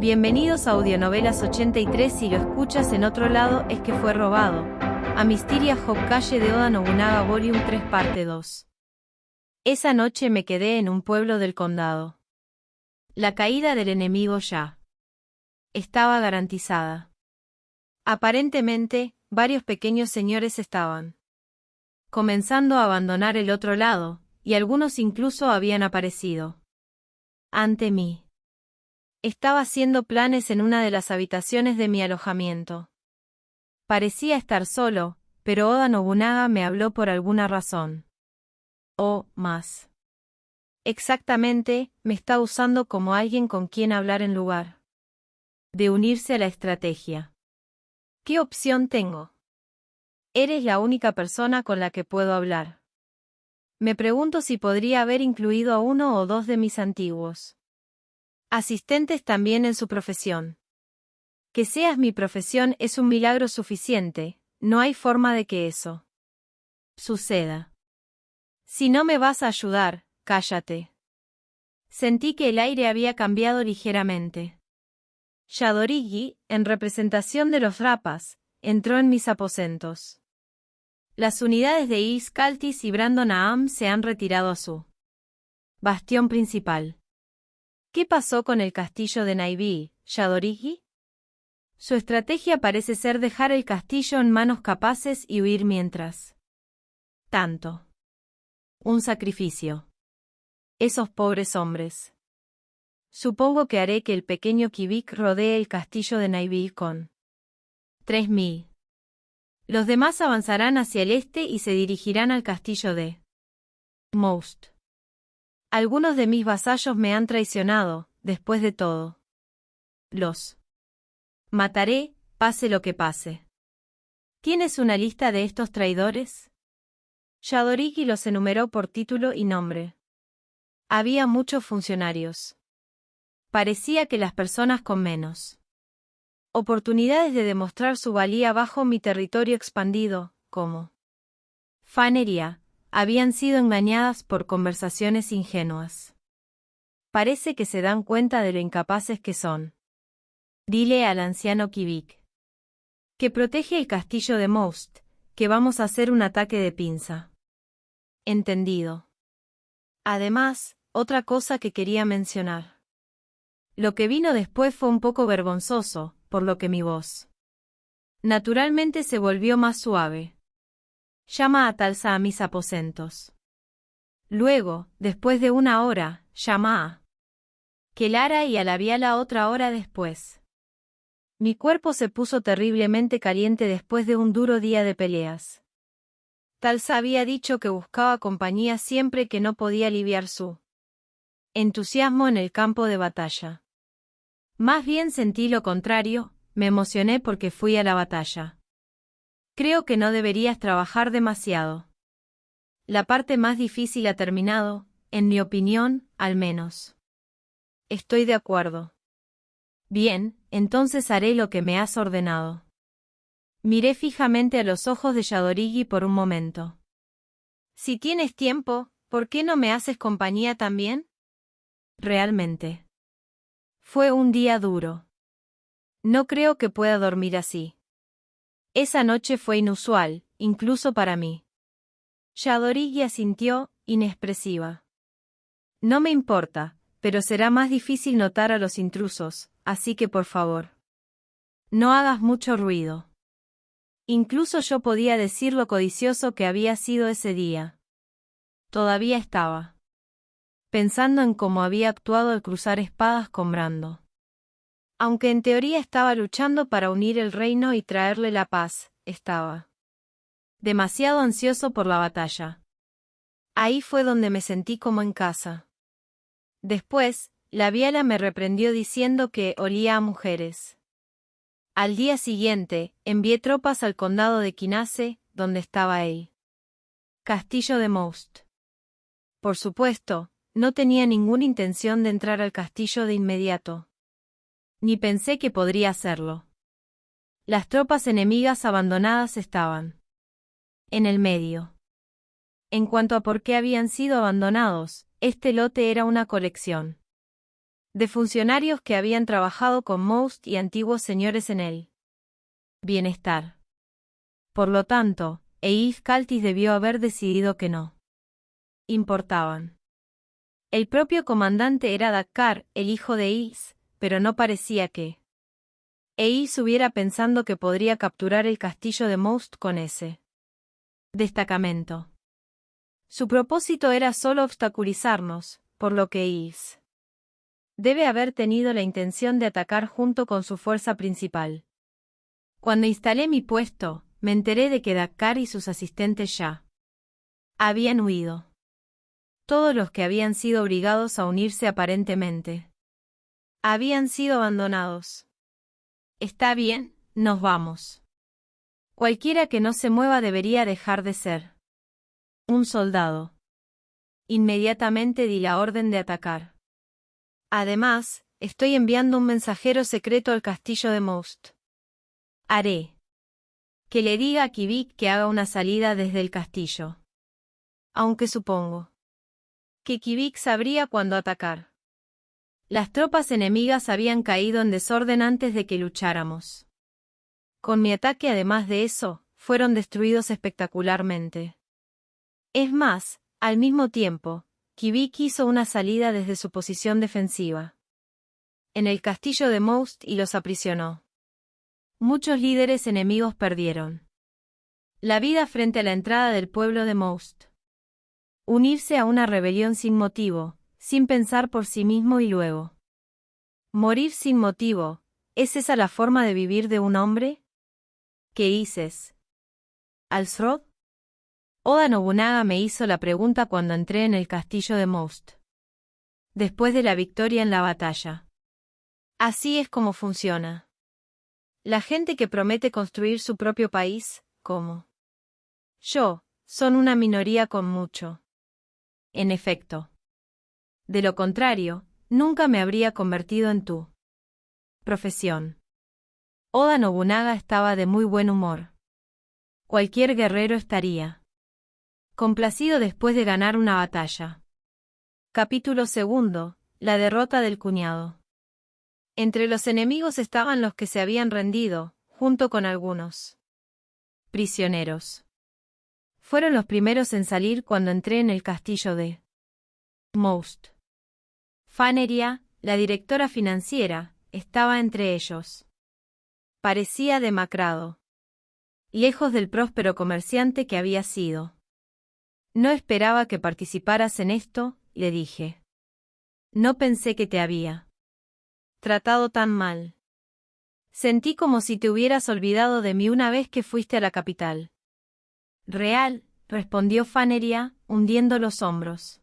Bienvenidos a Audionovelas 83. Si lo escuchas en otro lado es que fue robado. A Mysteria Hokage de Oda Nobunaga Volume 3 Parte 2. Esa noche me quedé en un pueblo del condado. La caída del enemigo ya estaba garantizada. Aparentemente, varios pequeños señores estaban comenzando a abandonar el otro lado, y algunos incluso habían aparecido ante mí. Estaba haciendo planes en una de las habitaciones de mi alojamiento. Parecía estar solo, pero Oda Nobunaga me habló por alguna razón. O más. Exactamente, me está usando como alguien con quien hablar en lugar de unirse a la estrategia. ¿Qué opción tengo? Eres la única persona con la que puedo hablar. Me pregunto si podría haber incluido a uno o dos de mis antiguos asistentes también en su profesión. Que seas mi profesión es un milagro suficiente, no hay forma de que eso suceda. Si no me vas a ayudar, cállate. Sentí que el aire había cambiado ligeramente. Shadorigi, en representación de los Rappas, entró en mis aposentos. Las unidades de Is Caltis y Brandon Aam se han retirado a su bastión principal. ¿Qué pasó con el castillo de Naibi, Shadorigi? Su estrategia parece ser dejar el castillo en manos capaces y huir mientras tanto. Un sacrificio. Esos pobres hombres. Supongo que haré que el pequeño Kivik rodee el castillo de Naibi con 3000. Los demás avanzarán hacia el este y se dirigirán al castillo de Most. Algunos de mis vasallos me han traicionado, después de todo. Los mataré, pase lo que pase. ¿Tienes una lista de estos traidores? Shadorigi los enumeró por título y nombre. Había muchos funcionarios. Parecía que las personas con menos oportunidades de demostrar su valía bajo mi territorio expandido, como Faneria, habían sido engañadas por conversaciones ingenuas. Parece que se dan cuenta de lo incapaces que son. Dile al anciano Kivik que protege el castillo de Most, que vamos a hacer un ataque de pinza. Entendido. Además, otra cosa que quería mencionar. Lo que vino después fue un poco vergonzoso, por lo que mi voz naturalmente se volvió más suave. Llama a Talsa a mis aposentos. Luego, después de una hora, llama a Kelara y a Labiala otra hora después. Mi cuerpo se puso terriblemente caliente después de un duro día de peleas. Talsa había dicho que buscaba compañía siempre que no podía aliviar su entusiasmo en el campo de batalla. Más bien sentí lo contrario, me emocioné porque fui a la batalla. Creo que no deberías trabajar demasiado. La parte más difícil ha terminado, en mi opinión, al menos. Estoy de acuerdo. Bien, entonces haré lo que me has ordenado. Miré fijamente a los ojos de Shadorigi por un momento. Si tienes tiempo, ¿por qué no me haces compañía también? Realmente. Fue un día duro. No creo que pueda dormir así. Esa noche fue inusual, incluso para mí. Shadorigi asintió, inexpresiva. No me importa, pero será más difícil notar a los intrusos, así que por favor, no hagas mucho ruido. Incluso yo podía decir lo codicioso que había sido ese día. Todavía estaba pensando en cómo había actuado al cruzar espadas con Brando. Aunque en teoría estaba luchando para unir el reino y traerle la paz, estaba demasiado ansioso por la batalla. Ahí fue donde me sentí como en casa. Después, Labiala me reprendió diciendo que olía a mujeres. Al día siguiente, envié tropas al condado de Kinase, donde estaba el castillo de Most. Por supuesto, no tenía ninguna intención de entrar al castillo de inmediato. Ni pensé que podría hacerlo. Las tropas enemigas abandonadas estaban en el medio. En cuanto a por qué habían sido abandonados, este lote era una colección de funcionarios que habían trabajado con Most y antiguos señores en el bienestar. Por lo tanto, Eif Kaltis debió haber decidido que no importaban. El propio comandante era Dakkar, el hijo de Is, pero no parecía que Eis hubiera pensando que podría capturar el castillo de Most con ese destacamento. Su propósito era solo obstaculizarnos, por lo que Is debe haber tenido la intención de atacar junto con su fuerza principal. Cuando instalé mi puesto, me enteré de que Dakkar y sus asistentes ya habían huido. Todos los que habían sido obligados a unirse aparentemente habían sido abandonados. Está bien, nos vamos. Cualquiera que no se mueva debería dejar de ser un soldado. Inmediatamente di la orden de atacar. Además, estoy enviando un mensajero secreto al castillo de Most. Haré que le diga a Kivik que haga una salida desde el castillo. Aunque supongo que Kivik sabría cuándo atacar. Las tropas enemigas habían caído en desorden antes de que lucháramos. Con mi ataque, además de eso, fueron destruidos espectacularmente. Es más, al mismo tiempo, Kivik hizo una salida desde su posición defensiva en el castillo de Most y los aprisionó. Muchos líderes enemigos perdieron la vida frente a la entrada del pueblo de Most. Unirse a una rebelión sin motivo, sin pensar por sí mismo y luego morir sin motivo, ¿es esa la forma de vivir de un hombre? ¿Qué dices, Alsrod? Oda Nobunaga me hizo la pregunta cuando entré en el castillo de Most. Después de la victoria en la batalla. Así es como funciona. La gente que promete construir su propio país, como yo, son una minoría con mucho. En efecto. De lo contrario, nunca me habría convertido en tu profesión. Oda Nobunaga estaba de muy buen humor. Cualquier guerrero estaría complacido después de ganar una batalla. Capítulo 2. La derrota del cuñado. Entre los enemigos estaban los que se habían rendido, junto con algunos prisioneros. Fueron los primeros en salir cuando entré en el castillo de Most. Faneria, la directora financiera, estaba entre ellos. Parecía demacrado. Lejos del próspero comerciante que había sido. No esperaba que participaras en esto, le dije. No pensé que te había tratado tan mal. Sentí como si te hubieras olvidado de mí una vez que fuiste a la capital. Real, respondió Faneria, hundiendo los hombros.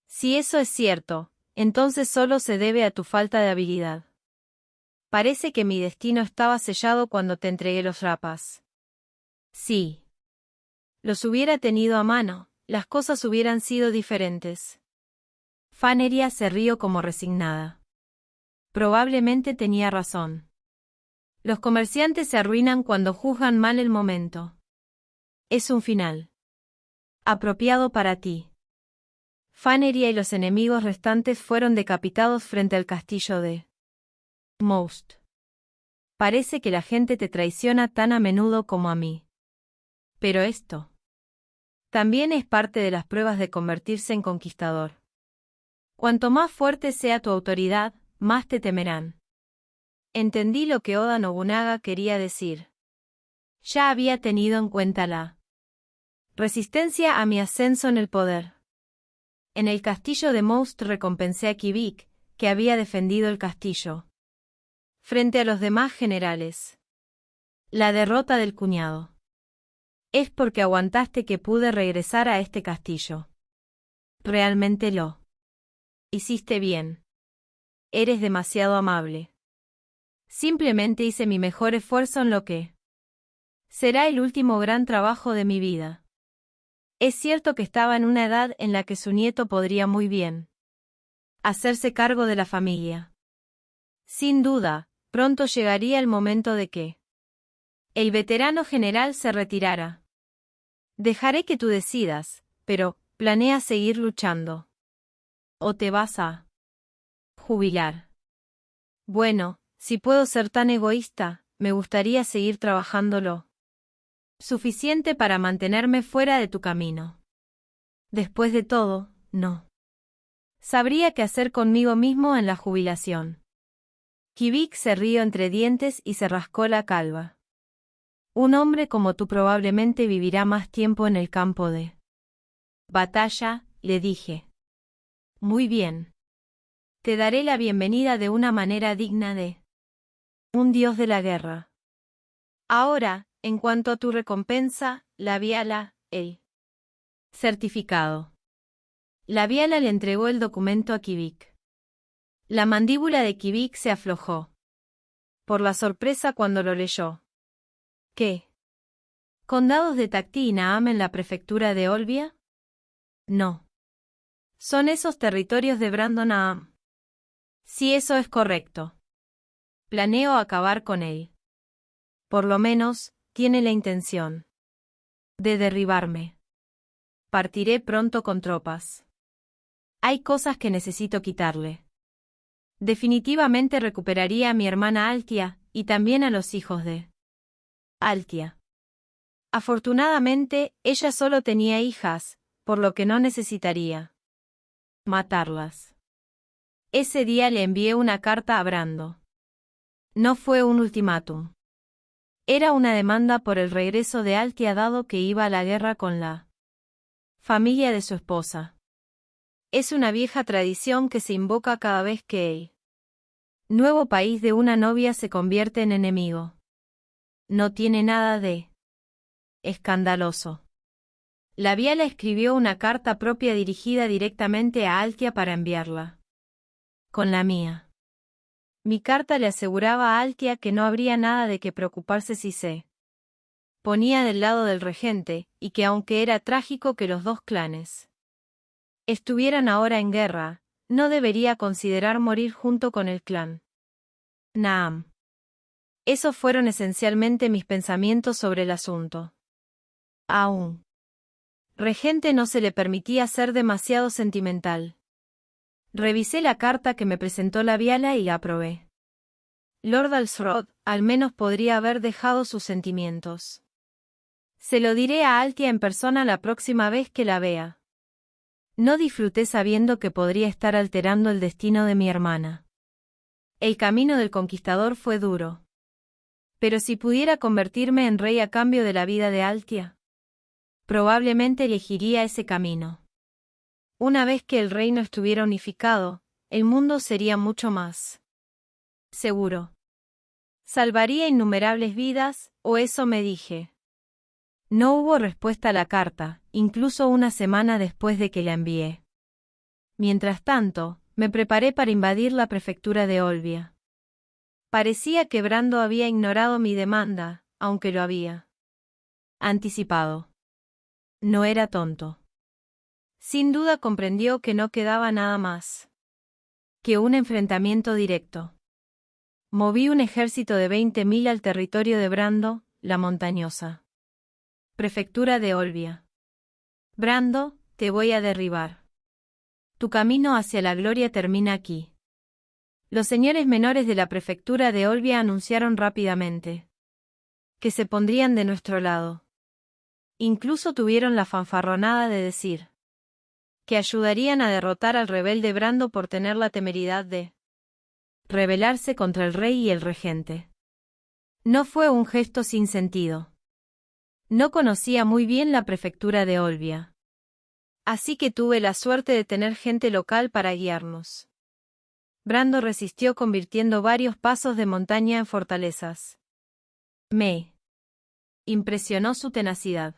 Si eso es cierto, entonces solo se debe a tu falta de habilidad. Parece que mi destino estaba sellado cuando te entregué los rapas. Sí. Los hubiera tenido a mano, las cosas hubieran sido diferentes. Faneria se rió como resignada. Probablemente tenía razón. Los comerciantes se arruinan cuando juzgan mal el momento. Es un final apropiado para ti. Faneria y los enemigos restantes fueron decapitados frente al castillo de Most. Parece que la gente te traiciona tan a menudo como a mí. Pero esto también es parte de las pruebas de convertirse en conquistador. Cuanto más fuerte sea tu autoridad, más te temerán. Entendí lo que Oda Nobunaga quería decir. Ya había tenido en cuenta la resistencia a mi ascenso en el poder. En el castillo de Most recompensé a Kivik, que había defendido el castillo frente a los demás generales. La derrota del cuñado. Es porque aguantaste que pude regresar a este castillo. Realmente lo hiciste bien. Eres demasiado amable. Simplemente hice mi mejor esfuerzo en lo que será el último gran trabajo de mi vida. Es cierto que estaba en una edad en la que su nieto podría muy bien hacerse cargo de la familia. Sin duda, pronto llegaría el momento de que el veterano general se retirara. Dejaré que tú decidas, pero ¿planeas seguir luchando? ¿O te vas a Jubilar. Bueno, si puedo ser tan egoísta, me gustaría seguir trabajándolo suficiente para mantenerme fuera de tu camino. Después de todo, no sabría qué hacer conmigo mismo en la jubilación. Kivik se rió entre dientes y se rascó la calva. Un hombre como tú probablemente vivirá más tiempo en el campo de batalla, le dije. Muy bien. Te daré la bienvenida de una manera digna de un dios de la guerra. Ahora, en cuanto a tu recompensa, la Viala, el certificado. La Viala le entregó el documento a Kivik. La mandíbula de Kivik se aflojó por la sorpresa cuando lo leyó. ¿Qué? ¿Condados de Tacti y Naam en la prefectura de Olbia? No. Son esos territorios de Brandon Naam. Si eso es correcto. Planeo acabar con él. Por lo menos, tiene la intención de derribarme. Partiré pronto con tropas. Hay cosas que necesito quitarle. Definitivamente recuperaría a mi hermana Altia, y también a los hijos de Altia. Afortunadamente, ella solo tenía hijas, por lo que no necesitaría matarlas. Ese día le envié una carta a Brando. No fue un ultimátum. Era una demanda por el regreso de Altia dado que iba a la guerra con la familia de su esposa. Es una vieja tradición que se invoca cada vez que el nuevo país de una novia se convierte en enemigo. No tiene nada de escandaloso. La Viala escribió una carta propia dirigida directamente a Altia para enviarla con la mía. Mi carta le aseguraba a Altia que no habría nada de qué preocuparse si se ponía del lado del regente, y que aunque era trágico que los dos clanes estuvieran ahora en guerra, no debería considerar morir junto con el clan Naam. Esos fueron esencialmente mis pensamientos sobre el asunto. A un regente no se le permitía ser demasiado sentimental. Revisé la carta que me presentó la Viala y la aprobé. Lord Alsrod, al menos podría haber dejado sus sentimientos. Se lo diré a Altia en persona la próxima vez que la vea. No disfruté sabiendo que podría estar alterando el destino de mi hermana. El camino del conquistador fue duro. Pero si pudiera convertirme en rey a cambio de la vida de Altia, probablemente elegiría ese camino. Una vez que el reino estuviera unificado, el mundo sería mucho más seguro. Salvaría innumerables vidas, o eso me dije. No hubo respuesta a la carta, incluso una semana después de que la envié. Mientras tanto, me preparé para invadir la prefectura de Olbia. Parecía que Brando había ignorado mi demanda, aunque lo había anticipado. No era tonto. Sin duda comprendió que no quedaba nada más que un enfrentamiento directo. Moví un ejército de 20.000 al territorio de Brando, la montañosa prefectura de Olbia. Brando, te voy a derribar. Tu camino hacia la gloria termina aquí. Los señores menores de la prefectura de Olbia anunciaron rápidamente que se pondrían de nuestro lado. Incluso tuvieron la fanfarronada de decir que ayudarían a derrotar al rebelde Brando por tener la temeridad de rebelarse contra el rey y el regente. No fue un gesto sin sentido. No conocía muy bien la prefectura de Olbia. Así que tuve la suerte de tener gente local para guiarnos. Brando resistió convirtiendo varios pasos de montaña en fortalezas. Me impresionó su tenacidad.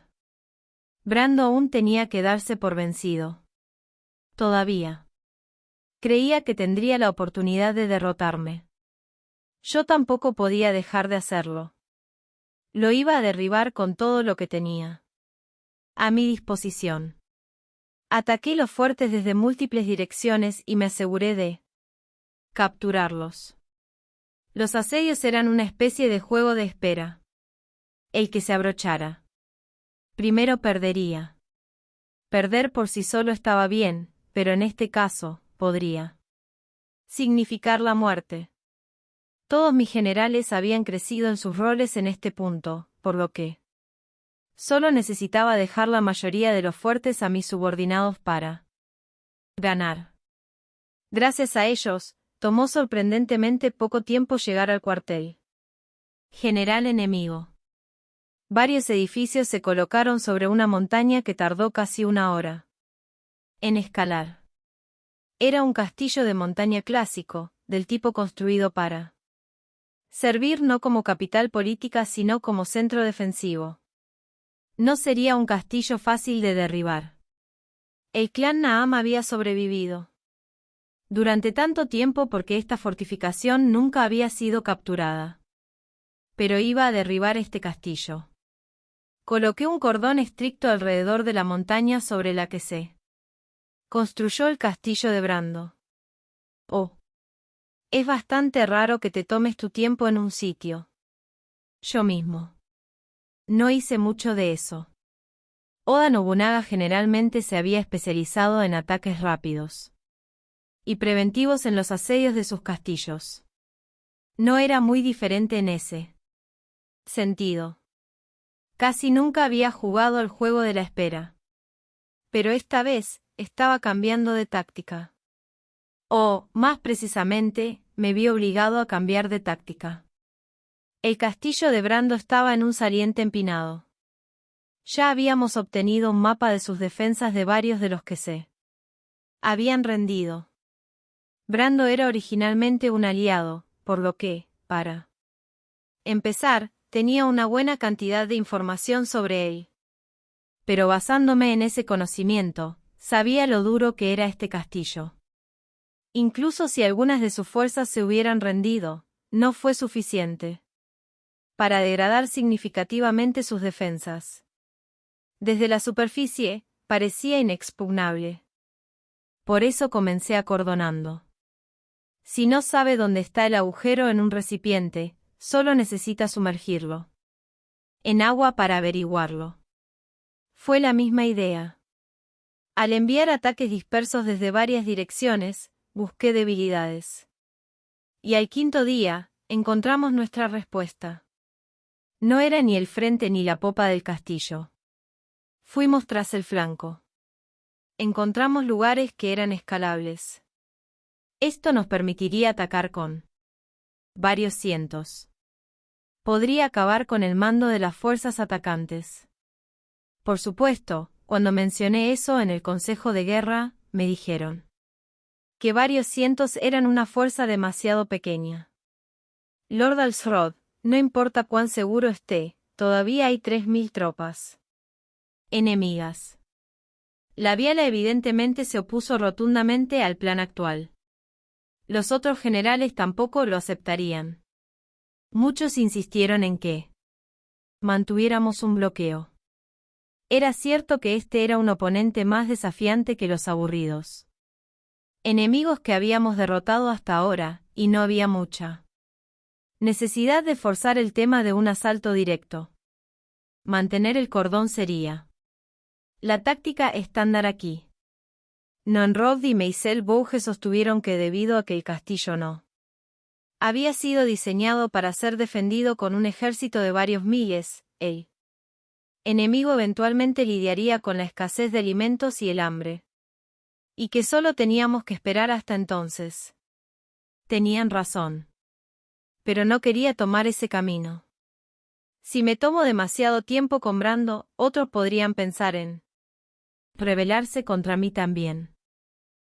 Brando aún tenía que darse por vencido. Todavía creía que tendría la oportunidad de derrotarme. Yo tampoco podía dejar de hacerlo. Lo iba a derribar con todo lo que tenía a mi disposición. Ataqué los fuertes desde múltiples direcciones y me aseguré de capturarlos. Los asedios eran una especie de juego de espera. El que se abrochara primero perdería. Perder por sí solo estaba bien, pero en este caso, podría significar la muerte. Todos mis generales habían crecido en sus roles en este punto, por lo que solo necesitaba dejar la mayoría de los fuertes a mis subordinados para ganar. Gracias a ellos, tomó sorprendentemente poco tiempo llegar al cuartel general enemigo. Varios edificios se colocaron sobre una montaña que tardó casi 1 hora en escalar. Era un castillo de montaña clásico, del tipo construido para servir no como capital política sino como centro defensivo. No sería un castillo fácil de derribar. El clan Naam había sobrevivido durante tanto tiempo porque esta fortificación nunca había sido capturada. Pero iba a derribar este castillo. Coloqué un cordón estricto alrededor de la montaña sobre la que se construyó el castillo de Brando. Oh. Es bastante raro que te tomes tu tiempo en un sitio. Yo mismo no hice mucho de eso. Oda Nobunaga generalmente se había especializado en ataques rápidos y preventivos en los asedios de sus castillos. No era muy diferente en ese sentido. Casi nunca había jugado al juego de la espera. Pero esta vez, estaba cambiando de táctica. O, más precisamente, me vi obligado a cambiar de táctica. El castillo de Brando estaba en un saliente empinado. Ya habíamos obtenido un mapa de sus defensas de varios de los que se habían rendido. Brando era originalmente un aliado, por lo que, para empezar, tenía una buena cantidad de información sobre él. Pero basándome en ese conocimiento, sabía lo duro que era este castillo. Incluso si algunas de sus fuerzas se hubieran rendido, no fue suficiente para degradar significativamente sus defensas. Desde la superficie, parecía inexpugnable. Por eso comencé acordonando. Si no sabe dónde está el agujero en un recipiente, solo necesita sumergirlo en agua para averiguarlo. Fue la misma idea. Al enviar ataques dispersos desde varias direcciones, busqué debilidades. Y al 5.º día, encontramos nuestra respuesta. No era ni el frente ni la popa del castillo. Fuimos tras el flanco. Encontramos lugares que eran escalables. Esto nos permitiría atacar con varios cientos. Podría acabar con el mando de las fuerzas atacantes. Por supuesto, cuando mencioné eso en el Consejo de Guerra, me dijeron que varios cientos eran una fuerza demasiado pequeña. Lord Alsrod, no importa cuán seguro esté, todavía hay 3.000 tropas enemigas. La Viala evidentemente se opuso rotundamente al plan actual. Los otros generales tampoco lo aceptarían. Muchos insistieron en que mantuviéramos un bloqueo. Era cierto que este era un oponente más desafiante que los aburridos enemigos que habíamos derrotado hasta ahora, y no había mucha necesidad de forzar el tema de un asalto directo. Mantener el cordón sería la táctica estándar aquí. Nonrod y Meisel Bouge sostuvieron que debido a que el castillo no había sido diseñado para ser defendido con un ejército de varios miles, el enemigo eventualmente lidiaría con la escasez de alimentos y el hambre. Y que solo teníamos que esperar hasta entonces. Tenían razón. Pero no quería tomar ese camino. Si me tomo demasiado tiempo con Brando, otros podrían pensar en rebelarse contra mí también.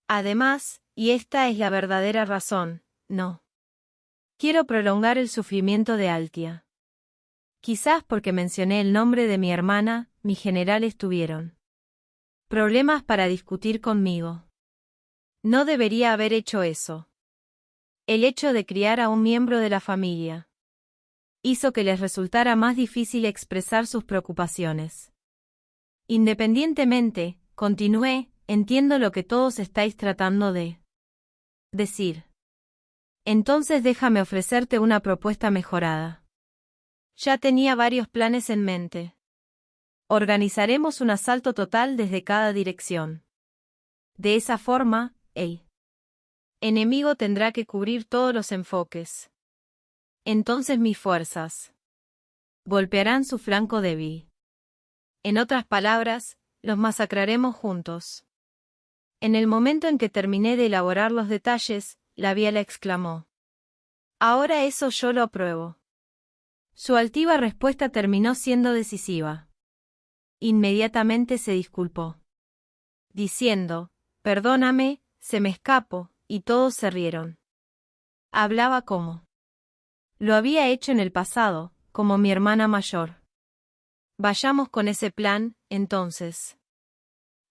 Además, y esta es la verdadera razón, no quiero prolongar el sufrimiento de Altia. Quizás porque mencioné el nombre de mi hermana, mis generales tuvieron problemas para discutir conmigo. No debería haber hecho eso. El hecho de criar a un miembro de la familia hizo que les resultara más difícil expresar sus preocupaciones. Independientemente, continué, entiendo lo que todos estáis tratando de decir. Entonces déjame ofrecerte una propuesta mejorada. Ya tenía varios planes en mente. Organizaremos un asalto total desde cada dirección. De esa forma, el enemigo tendrá que cubrir todos los enfoques. Entonces mis fuerzas golpearán su flanco débil. En otras palabras, los masacraremos juntos. En el momento en que terminé de elaborar los detalles, la Viala exclamó: «Ahora eso yo lo apruebo». Su altiva respuesta terminó siendo decisiva. Inmediatamente se disculpó, diciendo: «Perdóname, se me escapó», y todos se rieron. Hablaba como lo había hecho en el pasado, como mi hermana mayor. Vayamos con ese plan, entonces.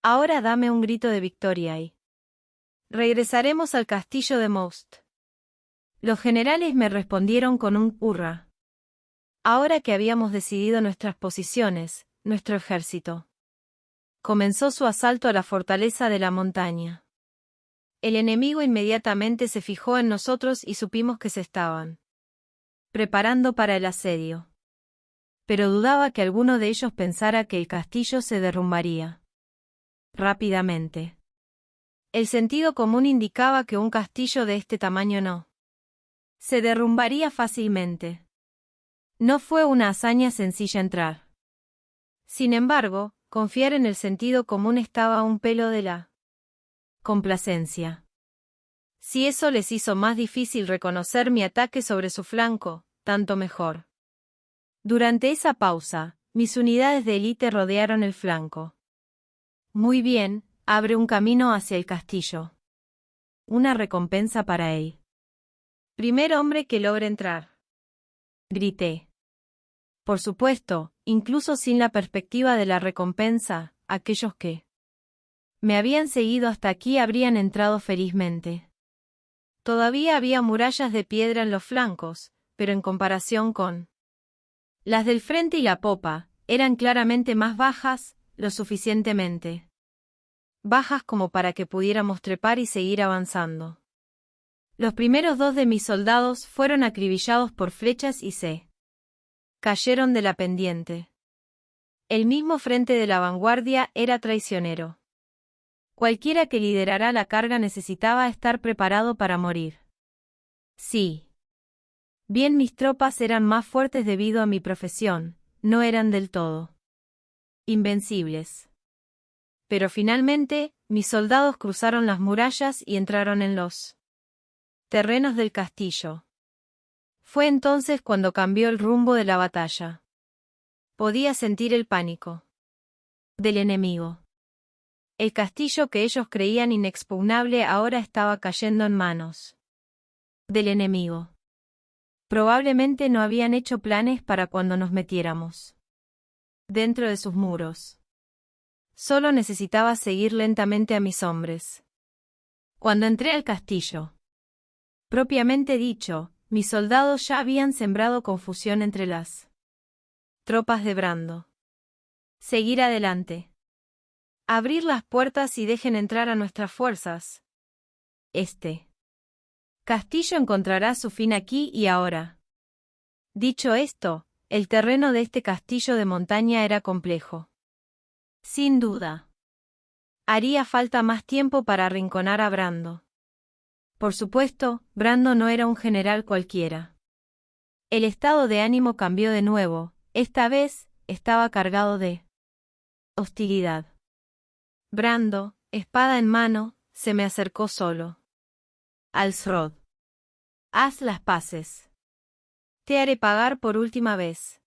Ahora dame un grito de victoria y regresaremos al castillo de Most. Los generales me respondieron con un hurra. Ahora que habíamos decidido nuestras posiciones, nuestro ejército comenzó su asalto a la fortaleza de la montaña. El enemigo inmediatamente se fijó en nosotros y supimos que se estaban preparando para el asedio. Pero dudaba que alguno de ellos pensara que el castillo se derrumbaría rápidamente. El sentido común indicaba que un castillo de este tamaño no se derrumbaría fácilmente. No fue una hazaña sencilla entrar. Sin embargo, confiar en el sentido común estaba a un pelo de la complacencia. Si eso les hizo más difícil reconocer mi ataque sobre su flanco, tanto mejor. Durante esa pausa, mis unidades de élite rodearon el flanco. Muy bien, abre un camino hacia el castillo. Una recompensa para él. Primer hombre que logre entrar. Grité. Por supuesto, incluso sin la perspectiva de la recompensa, aquellos que me habían seguido hasta aquí habrían entrado felizmente. Todavía había murallas de piedra en los flancos, pero en comparación con las del frente y la popa, eran claramente más bajas, lo suficientemente bajas como para que pudiéramos trepar y seguir avanzando. Los primeros dos de mis soldados fueron acribillados por flechas y se cayeron de la pendiente. El mismo frente de la vanguardia era traicionero. Cualquiera que liderara la carga necesitaba estar preparado para morir. Sí. Bien, mis tropas eran más fuertes debido a mi profesión, no eran del todo invencibles. Pero finalmente, mis soldados cruzaron las murallas y entraron en los terrenos del castillo. Fue entonces cuando cambió el rumbo de la batalla. Podía sentir el pánico del enemigo. El castillo que ellos creían inexpugnable ahora estaba cayendo en manos del enemigo. Probablemente no habían hecho planes para cuando nos metiéramos dentro de sus muros. Solo necesitaba seguir lentamente a mis hombres. Cuando entré al castillo, propiamente dicho, mis soldados ya habían sembrado confusión entre las tropas de Brando. Seguir adelante. Abrir las puertas y dejen entrar a nuestras fuerzas. Este castillo encontrará su fin aquí y ahora. Dicho esto, el terreno de este castillo de montaña era complejo. Sin duda. Haría falta más tiempo para arrinconar a Brando. Por supuesto, Brando no era un general cualquiera. El estado de ánimo cambió de nuevo, esta vez, estaba cargado de hostilidad. Brando, espada en mano, se me acercó solo. Alsrod. Haz las paces. Te haré pagar por última vez.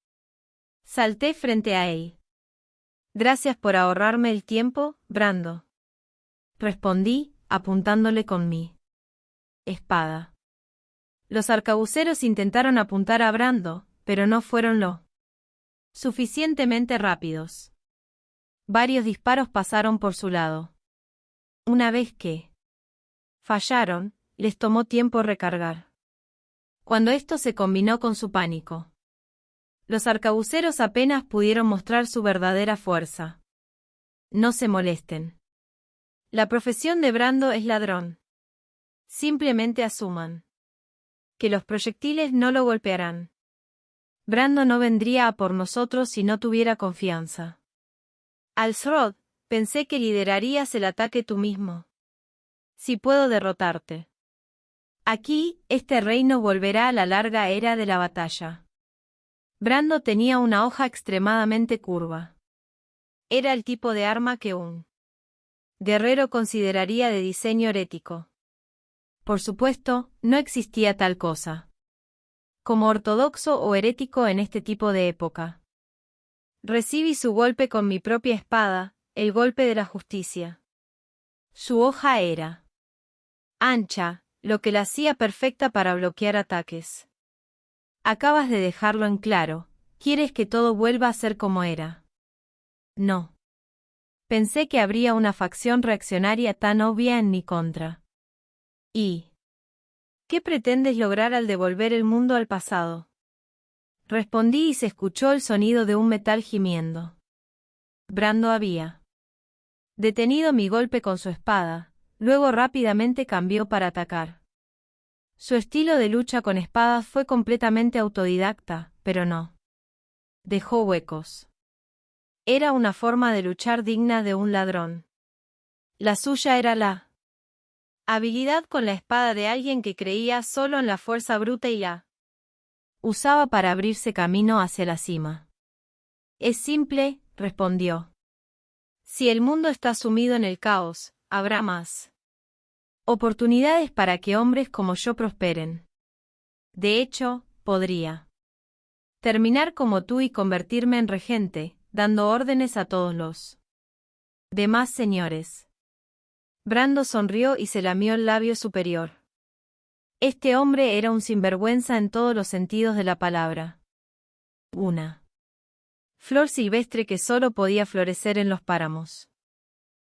Salté frente a él. Gracias por ahorrarme el tiempo, Brando. Respondí, apuntándole con mi espada. Los arcabuceros intentaron apuntar a Brando, pero no fueron lo suficientemente rápidos. Varios disparos pasaron por su lado. Una vez que fallaron, les tomó tiempo recargar. Cuando esto se combinó con su pánico, los arcabuceros apenas pudieron mostrar su verdadera fuerza. No se molesten. La profesión de Brando es ladrón. Simplemente asuman que los proyectiles no lo golpearán. Brando no vendría a por nosotros si no tuviera confianza. Alsrod, pensé que liderarías el ataque tú mismo. Si puedo derrotarte. Aquí, este reino volverá a la larga era de la batalla. Brando tenía una hoja extremadamente curva. Era el tipo de arma que un guerrero consideraría de diseño herético. Por supuesto, no existía tal cosa como ortodoxo o herético en este tipo de época. Recibí su golpe con mi propia espada, el golpe de la justicia. Su hoja era ancha, lo que la hacía perfecta para bloquear ataques. Acabas de dejarlo en claro, ¿quieres que todo vuelva a ser como era? No. Pensé que habría una facción reaccionaria tan obvia en mi contra. ¿Y qué pretendes lograr al devolver el mundo al pasado? Respondí y se escuchó el sonido de un metal gimiendo. Brando había detenido mi golpe con su espada, luego rápidamente cambió para atacar. Su estilo de lucha con espadas fue completamente autodidacta, pero no dejó huecos. Era una forma de luchar digna de un ladrón. La suya era la habilidad con la espada de alguien que creía solo en la fuerza bruta y la usaba para abrirse camino hacia la cima. Es simple, respondió. Si el mundo está sumido en el caos, habrá más oportunidades para que hombres como yo prosperen. De hecho, podría terminar como tú y convertirme en regente, dando órdenes a todos los demás señores. Brando sonrió y se lamió el labio superior. Este hombre era un sinvergüenza en todos los sentidos de la palabra. Una flor silvestre que solo podía florecer en los páramos.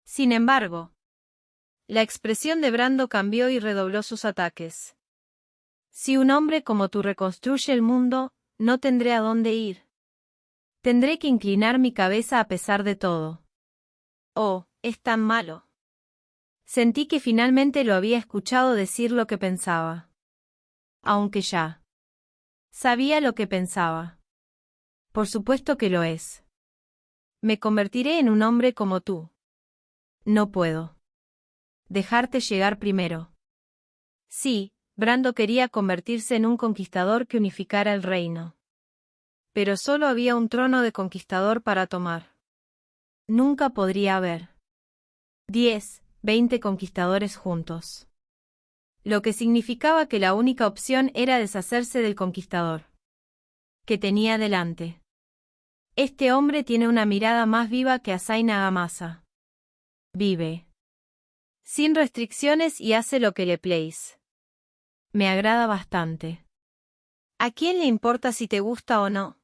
Sin embargo, la expresión de Brando cambió y redobló sus ataques. Si un hombre como tú reconstruye el mundo, no tendré a dónde ir. Tendré que inclinar mi cabeza a pesar de todo. Oh, es tan malo. Sentí que finalmente lo había escuchado decir lo que pensaba. Aunque ya sabía lo que pensaba. Por supuesto que lo es. Me convertiré en un hombre como tú. No puedo dejarte llegar primero. Sí, Brando quería convertirse en un conquistador que unificara el reino. Pero solo había un trono de conquistador para tomar. Nunca podría haber 10, 20 conquistadores juntos. Lo que significaba que la única opción era deshacerse del conquistador que tenía delante. Este hombre tiene una mirada más viva que Hassan Nagamasa. Vive sin restricciones y hace lo que le place. Me agrada bastante. ¿A quién le importa si te gusta o no?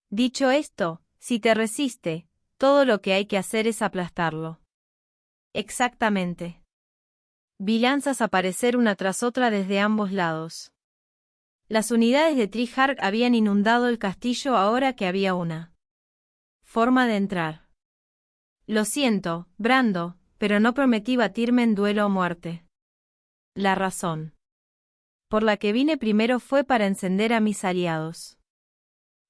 Dicho esto, si te resiste, todo lo que hay que hacer es aplastarlo. Exactamente. Vi lanzas aparecer una tras otra desde ambos lados. Las unidades de Trihard habían inundado el castillo ahora que había una forma de entrar. Lo siento, Brando, pero no prometí batirme en duelo o muerte. La razón por la que vine primero fue para encender a mis aliados.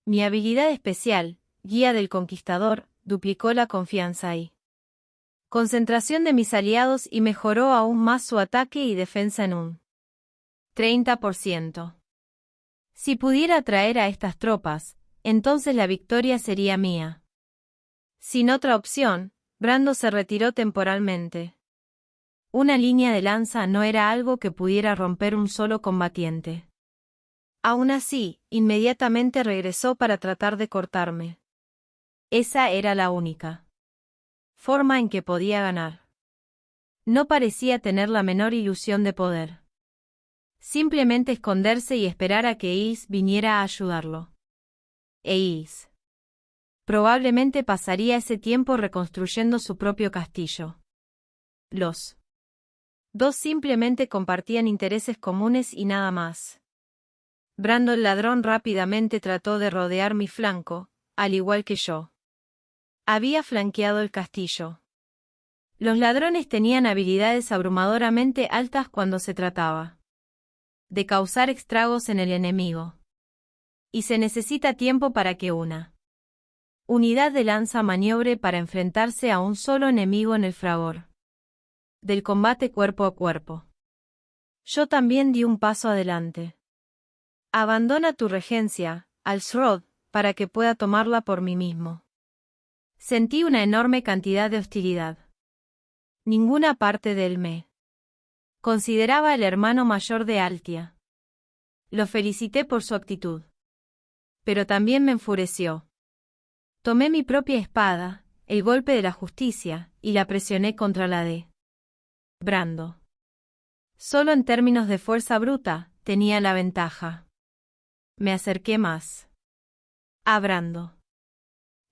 Mi habilidad especial, Guía del Conquistador, duplicó la confianza y concentración de mis aliados y mejoró aún más su ataque y defensa en un 30%. Si pudiera atraer a estas tropas, entonces la victoria sería mía. Sin otra opción, Brando se retiró temporalmente. Una línea de lanza no era algo que pudiera romper un solo combatiente. Aún así, inmediatamente regresó para tratar de cortarme. Esa era la única forma en que podía ganar. No parecía tener la menor ilusión de poder. Simplemente esconderse y esperar a que Is viniera a ayudarlo. Is probablemente pasaría ese tiempo reconstruyendo su propio castillo. Los dos simplemente compartían intereses comunes y nada más. Brando el ladrón rápidamente trató de rodear mi flanco, al igual que yo. Había flanqueado el castillo. Los ladrones tenían habilidades abrumadoramente altas cuando se trataba de causar estragos en el enemigo. Y se necesita tiempo para que una unidad de lanza maniobre para enfrentarse a un solo enemigo en el fragor del combate cuerpo a cuerpo. Yo también di un paso adelante. Abandona tu regencia, Alsrod, para que pueda tomarla por mí mismo. Sentí una enorme cantidad de hostilidad. Ninguna parte de él me consideraba el hermano mayor de Altia. Lo felicité por su actitud. Pero también me enfureció. Tomé mi propia espada, el golpe de la justicia, y la presioné contra la de Brando. Solo en términos de fuerza bruta, tenía la ventaja. Me acerqué más a Brando.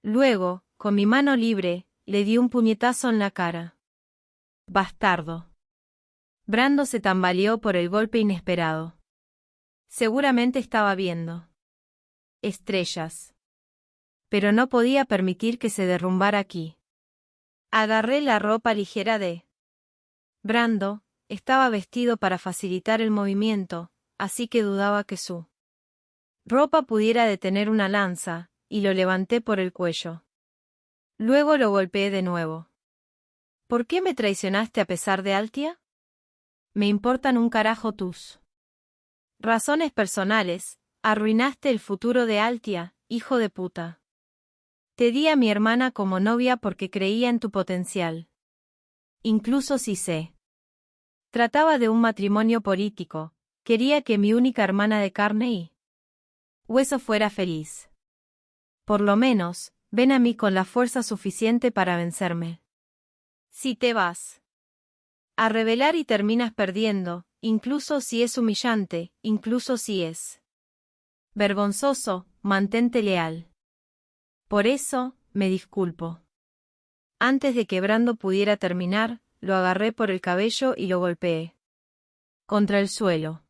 Luego, con mi mano libre, le di un puñetazo en la cara. Bastardo. Brando se tambaleó por el golpe inesperado. Seguramente estaba viendo estrellas. Pero no podía permitir que se derrumbara aquí. Agarré la ropa ligera de Brando. Estaba vestido para facilitar el movimiento, así que dudaba que su ropa pudiera detener una lanza, y lo levanté por el cuello. Luego lo golpeé de nuevo. ¿Por qué me traicionaste a pesar de Altia? Me importan un carajo tus razones personales. Arruinaste el futuro de Altia, hijo de puta. Te di a mi hermana como novia porque creía en tu potencial. Incluso si se trataba de un matrimonio político, quería que mi única hermana de carne y hueso fuera feliz. Por lo menos, ven a mí con la fuerza suficiente para vencerme. Si te vas a rebelar y terminas perdiendo, incluso si es humillante, incluso si es vergonzoso, mantente leal. Por eso, me disculpo. Antes de que Brando pudiera terminar, lo agarré por el cabello y lo golpeé contra el suelo.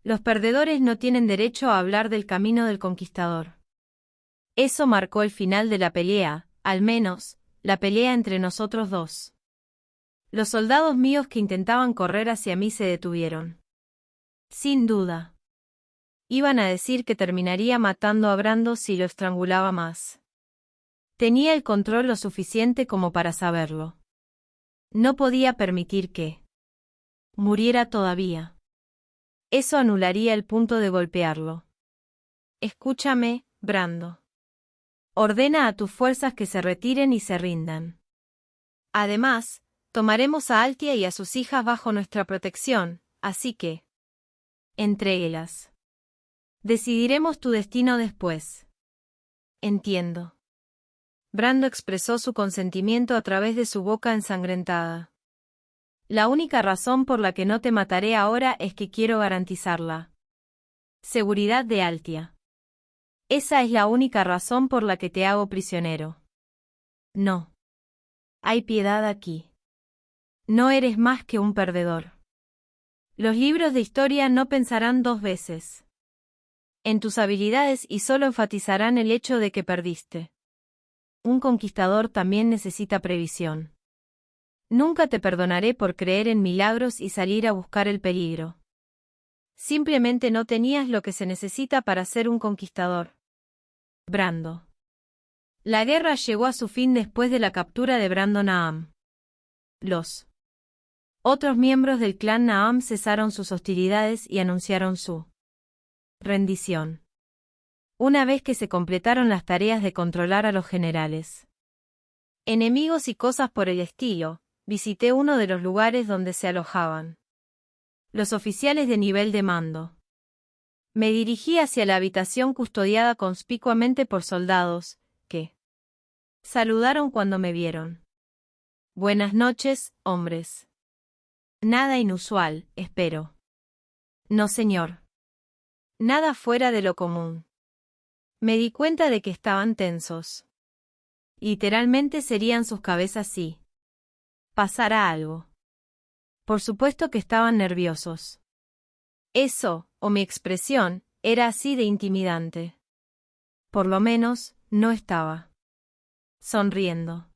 Los perdedores no tienen derecho a hablar del camino del conquistador. Eso marcó el final de la pelea, al menos, la pelea entre nosotros dos. Los soldados míos que intentaban correr hacia mí se detuvieron. Sin duda. Iban a decir que terminaría matando a Brando si lo estrangulaba más. Tenía el control lo suficiente como para saberlo. No podía permitir que muriera todavía. Eso anularía el punto de golpearlo. Escúchame, Brando. Ordena a tus fuerzas que se retiren y se rindan. Además, tomaremos a Altia y a sus hijas bajo nuestra protección, así que entréguelas. Decidiremos tu destino después. Entiendo. Brando expresó su consentimiento a través de su boca ensangrentada. La única razón por la que no te mataré ahora es que quiero garantizar la seguridad de Altia. Esa es la única razón por la que te hago prisionero. No. Hay piedad aquí. No eres más que un perdedor. Los libros de historia no pensarán dos veces en tus habilidades y solo enfatizarán el hecho de que perdiste. Un conquistador también necesita previsión. Nunca te perdonaré por creer en milagros y salir a buscar el peligro. Simplemente no tenías lo que se necesita para ser un conquistador. Brando. La guerra llegó a su fin después de la captura de Brando Naam. Los otros miembros del clan Naam cesaron sus hostilidades y anunciaron su rendición. Una vez que se completaron las tareas de controlar a los generales, enemigos y cosas por el estilo, visité uno de los lugares donde se alojaban los oficiales de nivel de mando. Me dirigí hacia la habitación custodiada conspicuamente por soldados, que saludaron cuando me vieron. Buenas noches, hombres. Nada inusual, espero. No, señor. Nada fuera de lo común. Me di cuenta de que estaban tensos. Literalmente serían sus cabezas si pasara algo. Por supuesto que estaban nerviosos. Eso, o mi expresión, era así de intimidante. Por lo menos, no estaba sonriendo.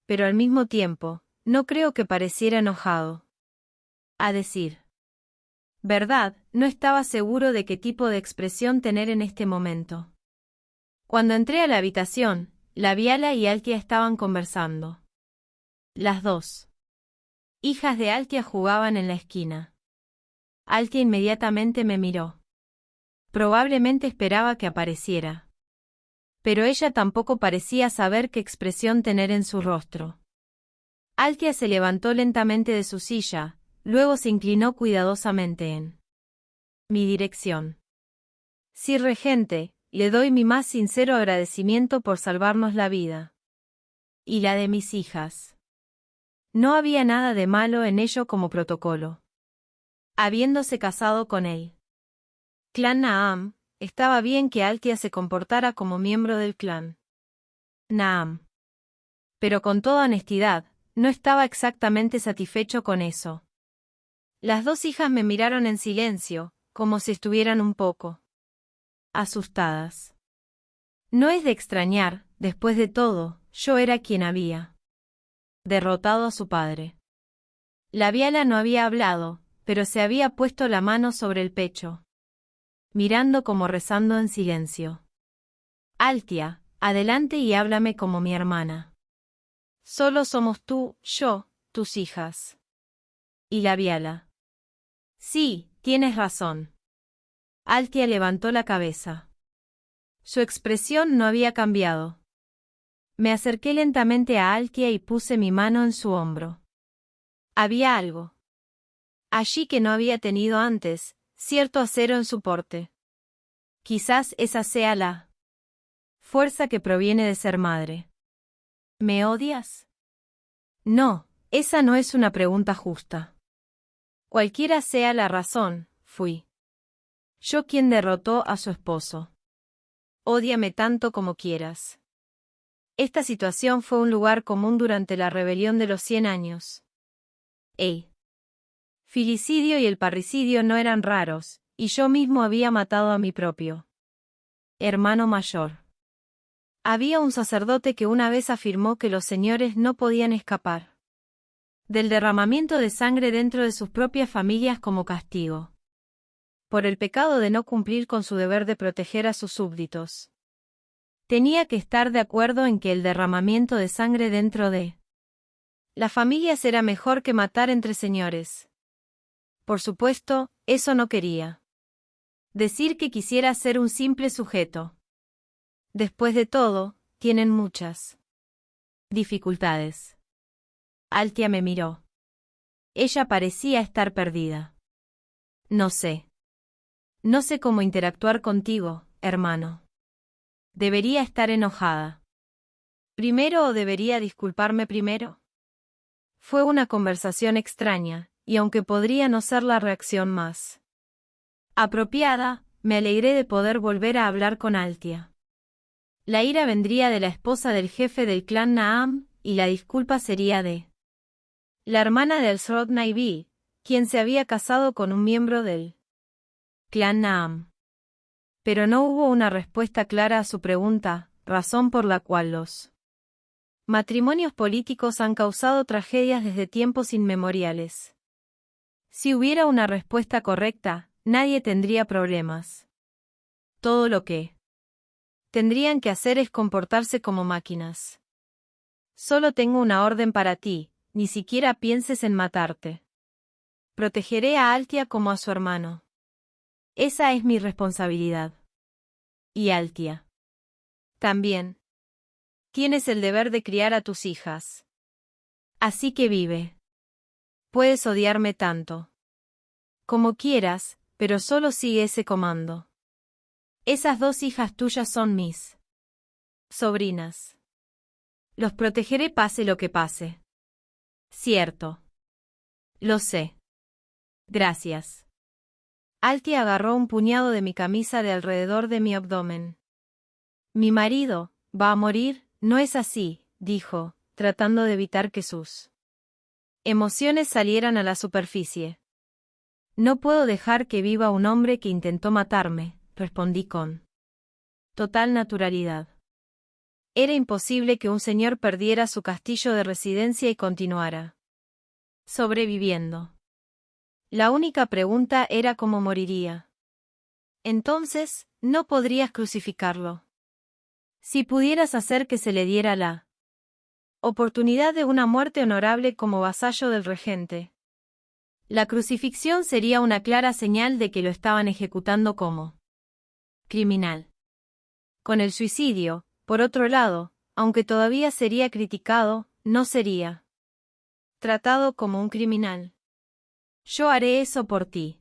Pero al mismo tiempo, no creo que pareciera enojado. A decir verdad, no estaba seguro de qué tipo de expresión tener en este momento. Cuando entré a la habitación, Labiala y Altia estaban conversando. Las dos hijas de Altia jugaban en la esquina. Altia inmediatamente me miró. Probablemente esperaba que apareciera. Pero ella tampoco parecía saber qué expresión tener en su rostro. Altia se levantó lentamente de su silla, luego se inclinó cuidadosamente en mi dirección. Sir Regente, le doy mi más sincero agradecimiento por salvarnos la vida. Y la de mis hijas. No había nada de malo en ello como protocolo. Habiéndose casado con él. Clan Naam, estaba bien que Altia se comportara como miembro del clan Naam. Pero con toda honestidad, no estaba exactamente satisfecho con eso. Las dos hijas me miraron en silencio, como si estuvieran un poco asustadas. No es de extrañar, después de todo, yo era quien había derrotado a su padre. Labiala no había hablado, pero se había puesto la mano sobre el pecho, mirando como rezando en silencio. Altia, adelante y háblame como mi hermana. Solo somos tú, yo, tus hijas. Y Labiala. Sí, tienes razón. Altia levantó la cabeza. Su expresión no había cambiado. Me acerqué lentamente a Altia y puse mi mano en su hombro. Había algo allí que no había tenido antes, cierto acero en su porte. Quizás esa sea la fuerza que proviene de ser madre. ¿Me odias? No, esa no es una pregunta justa. Cualquiera sea la razón, fui yo quien derrotó a su esposo. Ódiame tanto como quieras. Esta situación fue un lugar común durante la rebelión de los 100 años. El filicidio y el parricidio no eran raros, y yo mismo había matado a mi propio hermano mayor. Había un sacerdote que una vez afirmó que los señores no podían escapar del derramamiento de sangre dentro de sus propias familias como castigo por el pecado de no cumplir con su deber de proteger a sus súbditos. Tenía que estar de acuerdo en que el derramamiento de sangre dentro de las familias era mejor que matar entre señores. Por supuesto, eso no quería decir que quisiera ser un simple sujeto. Después de todo, tienen muchas dificultades. Altia me miró. Ella parecía estar perdida. No sé. No sé cómo interactuar contigo, hermano. ¿Debería estar enojada primero o debería disculparme primero? Fue una conversación extraña, y aunque podría no ser la reacción más apropiada, me alegré de poder volver a hablar con Altia. La ira vendría de la esposa del jefe del clan Naam, y la disculpa sería de la hermana del Srod Naibi, quien se había casado con un miembro del clan Naam. Pero no hubo una respuesta clara a su pregunta, razón por la cual los matrimonios políticos han causado tragedias desde tiempos inmemoriales. Si hubiera una respuesta correcta, nadie tendría problemas. Todo lo que tendrían que hacer es comportarse como máquinas. Solo tengo una orden para ti, ni siquiera pienses en matarte. Protegeré a Altia como a su hermano. Esa es mi responsabilidad. Y Altia. También. Tienes el deber de criar a tus hijas. Así que vive. Puedes odiarme tanto como quieras, pero solo sigue ese comando. Esas dos hijas tuyas son mis sobrinas. Los protegeré pase lo que pase. Cierto. Lo sé. Gracias. Altia agarró un puñado de mi camisa de alrededor de mi abdomen. Mi marido va a morir, no es así, dijo, tratando de evitar que sus emociones salieran a la superficie. No puedo dejar que viva un hombre que intentó matarme, respondí con total naturalidad. Era imposible que un señor perdiera su castillo de residencia y continuara sobreviviendo. La única pregunta era cómo moriría. Entonces, no podrías crucificarlo. Si pudieras hacer que se le diera la oportunidad de una muerte honorable como vasallo del regente, La crucifixión sería una clara señal de que lo estaban ejecutando como criminal. Con el suicidio, por otro lado, aunque todavía sería criticado, no sería tratado como un criminal. Yo haré eso por ti.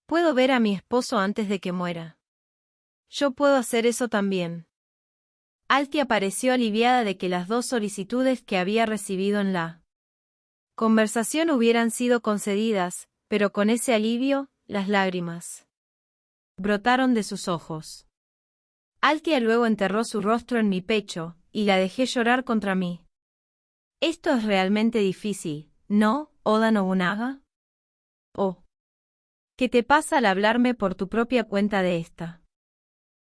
Puedo ver a mi esposo antes de que muera. Yo puedo hacer eso también. Altia pareció aliviada de que las dos solicitudes que había recibido en la conversación hubieran sido concedidas, pero con ese alivio, las lágrimas brotaron de sus ojos. Altia luego enterró su rostro en mi pecho, y la dejé llorar contra mí. Esto es realmente difícil, ¿no, Oda Nobunaga? Oh. ¿Qué te pasa al hablarme por tu propia cuenta de esta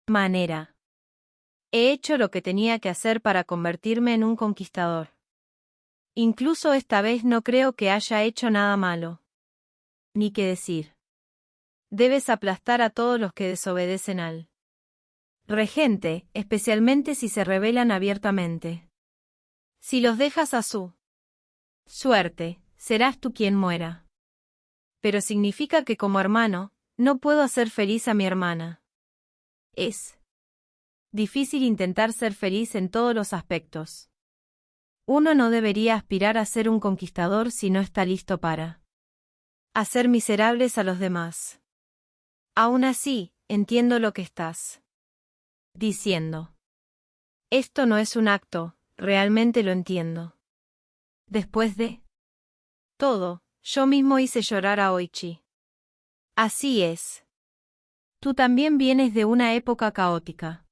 manera? He hecho lo que tenía que hacer para convertirme en un conquistador. Incluso esta vez no creo que haya hecho nada malo. Ni qué decir. Debes aplastar a todos los que desobedecen al regente, especialmente si se rebelan abiertamente. Si los dejas a su suerte, serás tú quien muera. Pero significa que como hermano, no puedo hacer feliz a mi hermana. Es difícil intentar ser feliz en todos los aspectos. Uno no debería aspirar a ser un conquistador si no está listo para hacer miserables a los demás. Aún así, entiendo lo que estás diciendo. Esto no es un acto, realmente lo entiendo. Después de todo, yo mismo hice llorar a Oichi. Así es. Tú también vienes de una época caótica.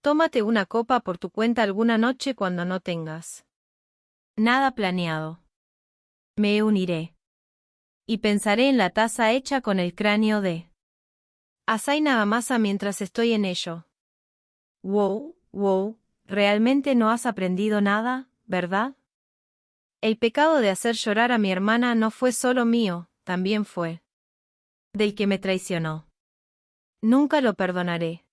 Tómate una copa por tu cuenta alguna noche cuando no tengas nada planeado. Me uniré. Y pensaré en la taza hecha con el cráneo de Asai Nagamasa mientras estoy en ello. Wow, realmente no has aprendido nada, ¿verdad? El pecado de hacer llorar a mi hermana no fue solo mío, también fue del que me traicionó. Nunca lo perdonaré.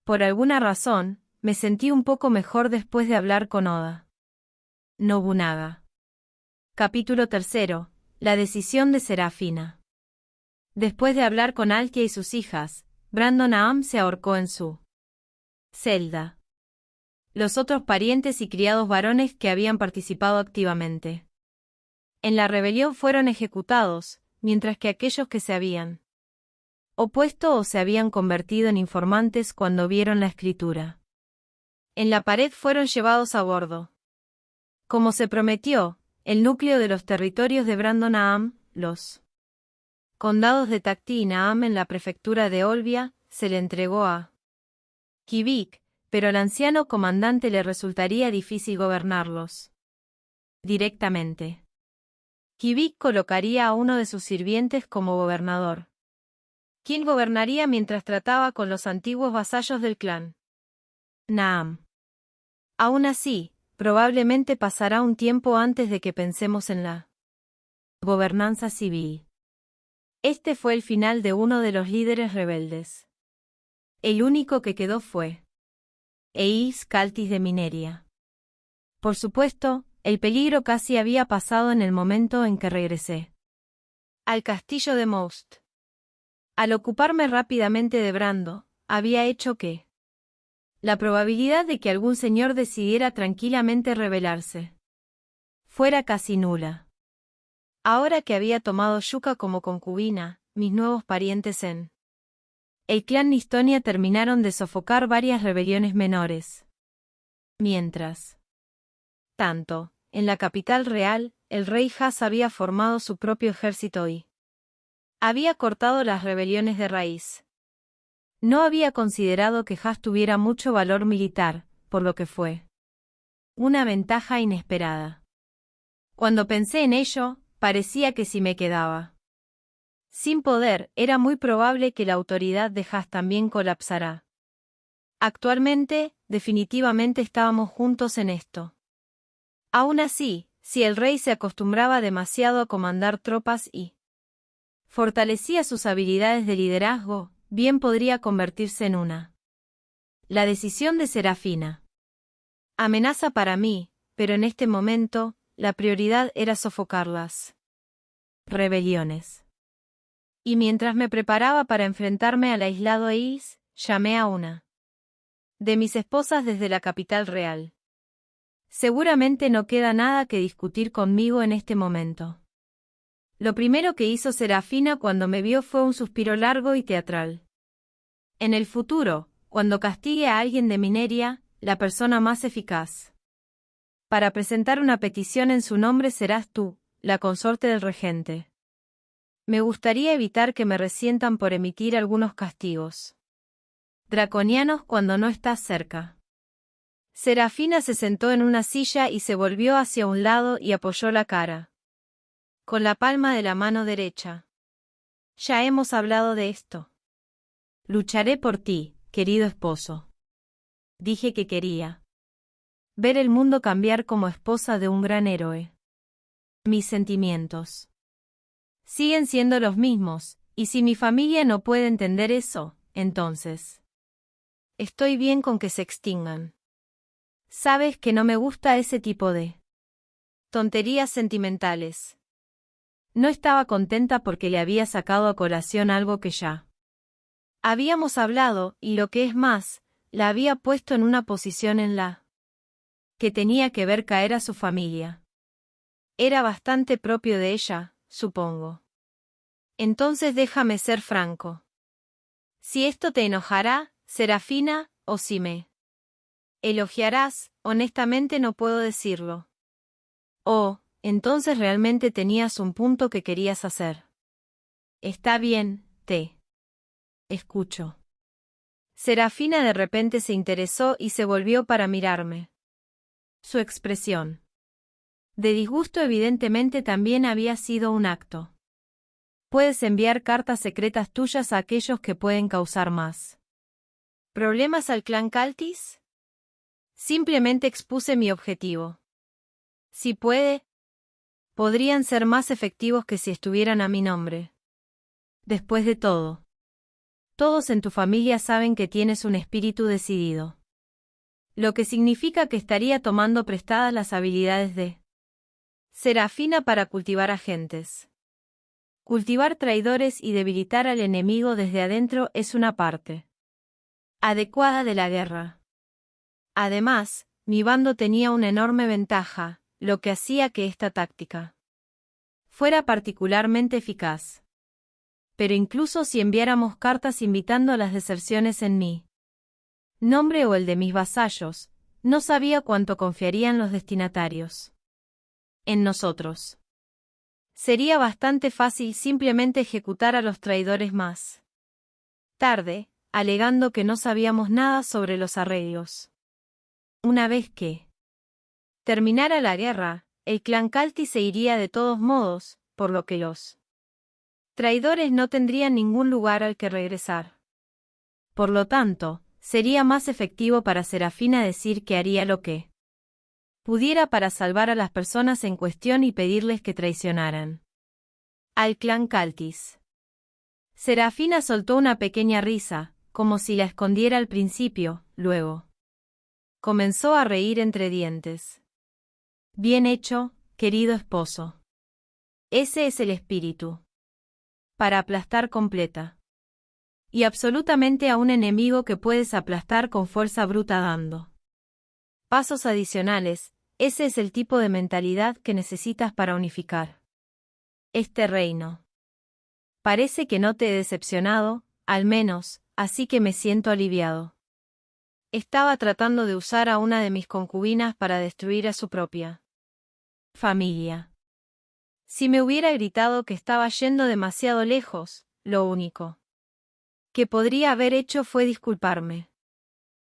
Por alguna razón, me sentí un poco mejor después de hablar con Oda Nobunaga. Capítulo 3. La decisión de Serafina. Después de hablar con Altia y sus hijas, Brandon Aam se ahorcó en su celda. Los otros parientes y criados varones que habían participado activamente en la rebelión fueron ejecutados, mientras que aquellos que se habían opuesto o se habían convertido en informantes cuando vieron la escritura en la pared fueron llevados a bordo. Como se prometió, el núcleo de los territorios de Brandon Aam, los condados de Tacti y Naam en la prefectura de Olbia, se le entregó a Kivik, pero al anciano comandante le resultaría difícil gobernarlos directamente. Kivik colocaría a uno de sus sirvientes como gobernador, quien gobernaría mientras trataba con los antiguos vasallos del clan Naam. Aún así, probablemente pasará un tiempo antes de que pensemos en la gobernanza civil. Este fue el final de uno de los líderes rebeldes. El único que quedó fue Eis Kaltis de Mineria. Por supuesto, el peligro casi había pasado en el momento en que regresé al castillo de Most. Al ocuparme rápidamente de Brando, había hecho que la probabilidad de que algún señor decidiera tranquilamente rebelarse fuera casi nula. Ahora que había tomado Yuka como concubina, mis nuevos parientes en el clan Nistonia terminaron de sofocar varias rebeliones menores. Mientras tanto, en la capital real, el rey Has había formado su propio ejército y había cortado las rebeliones de raíz. No había considerado que Has tuviera mucho valor militar, por lo que fue una ventaja inesperada. Cuando pensé en ello, parecía que si me quedaba sin poder, era muy probable que la autoridad de Has también colapsara. Actualmente, definitivamente estábamos juntos en esto. Aún así, si el rey se acostumbraba demasiado a comandar tropas y fortalecía sus habilidades de liderazgo, bien podría convertirse en una la decisión de Serafina. Amenaza para mí, pero en este momento, la prioridad era sofocarlas. rebeliones. Y mientras me preparaba para enfrentarme al aislado Eis, llamé a una de mis esposas desde la capital real. Seguramente no queda nada que discutir conmigo en este momento. Lo primero que hizo Serafina cuando me vio fue un suspiro largo y teatral. En el futuro, cuando castigue a alguien de Mineria, la persona más eficaz para presentar una petición en su nombre serás tú, la consorte del regente. Me gustaría evitar que me resientan por emitir algunos castigos draconianos cuando no estás cerca. Serafina se sentó en una silla y se volvió hacia un lado y apoyó la cara con la palma de la mano derecha. Ya hemos hablado de esto. Lucharé por ti, querido esposo. Dije que quería ver el mundo cambiar como esposa de un gran héroe. Mis sentimientos siguen siendo los mismos, y si mi familia no puede entender eso, entonces estoy bien con que se extingan. Sabes que no me gusta ese tipo de tonterías sentimentales. No estaba contenta porque le había sacado a colación algo que ya habíamos hablado, y lo que es más, la había puesto en una posición en la que tenía que ver caer a su familia. Era bastante propio de ella, supongo. Entonces déjame ser franco. Si esto te enojará, Serafina, o si me elogiarás, honestamente no puedo decirlo. Oh, entonces realmente tenías un punto que querías hacer. Está bien, te escucho. Serafina de repente se interesó y se volvió para mirarme. Su expresión de disgusto evidentemente también había sido un acto. Puedes enviar cartas secretas tuyas a aquellos que pueden causar más problemas al clan Caltis. Simplemente expuse mi objetivo. Si puede, podrían ser más efectivos que si estuvieran a mi nombre. Después de todo, todos en tu familia saben que tienes un espíritu decidido. Lo que significa que estaría tomando prestadas las habilidades de Serafina para cultivar agentes. Cultivar traidores y debilitar al enemigo desde adentro es una parte adecuada de la guerra. Además, mi bando tenía una enorme ventaja, lo que hacía que esta táctica fuera particularmente eficaz. Pero incluso si enviáramos cartas invitando a las deserciones en mi nombre o el de mis vasallos, no sabía cuánto confiarían los destinatarios en nosotros. Sería bastante fácil simplemente ejecutar a los traidores más tarde, alegando que no sabíamos nada sobre los arreglos. Una vez que terminara la guerra, el clan Calti se iría de todos modos, por lo que los traidores no tendrían ningún lugar al que regresar. Por lo tanto, sería más efectivo para Serafina decir que haría lo que pudiera para salvar a las personas en cuestión y pedirles que traicionaran al clan Caltis. Serafina soltó una pequeña risa, como si la escondiera al principio, luego comenzó a reír entre dientes. Bien hecho, querido esposo. Ese es el espíritu. Para aplastar completa y absolutamente a un enemigo que puedes aplastar con fuerza bruta dando pasos adicionales, ese es el tipo de mentalidad que necesitas para unificar este reino. Parece que no te he decepcionado, al menos, así que me siento aliviado. Estaba tratando de usar a una de mis concubinas para destruir a su propia familia. Si me hubiera gritado que estaba yendo demasiado lejos, lo único que podría haber hecho fue disculparme.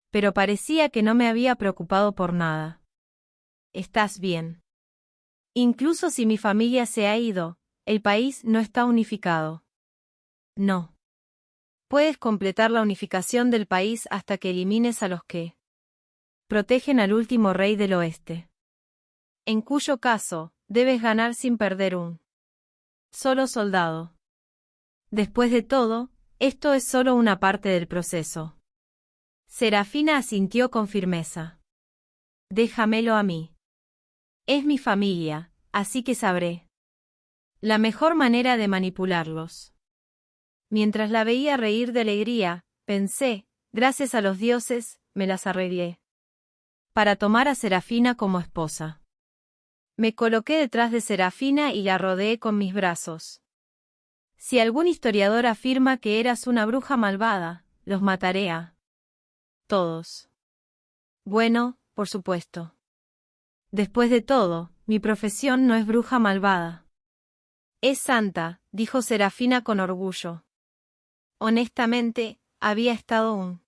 Pero parecía que no me había preocupado por nada. ¿Estás bien? Incluso si mi familia se ha ido, el país no está unificado. No. Puedes completar la unificación del país hasta que elimines a los que protegen al último rey del oeste. En cuyo caso, debes ganar sin perder un solo soldado. Después de todo, esto es solo una parte del proceso. Serafina asintió con firmeza. Déjamelo a mí. Es mi familia, así que sabré La mejor manera de manipularlos. Mientras la veía reír de alegría, pensé, gracias a los dioses, me las arreglé. Para tomar a Serafina como esposa. Me coloqué detrás de Serafina y la rodeé con mis brazos. Si algún historiador afirma que eras una bruja malvada, los mataré a todos. Bueno, por supuesto. Después de todo, mi profesión no es bruja malvada. Es santa, dijo Serafina con orgullo. Honestamente, había estado un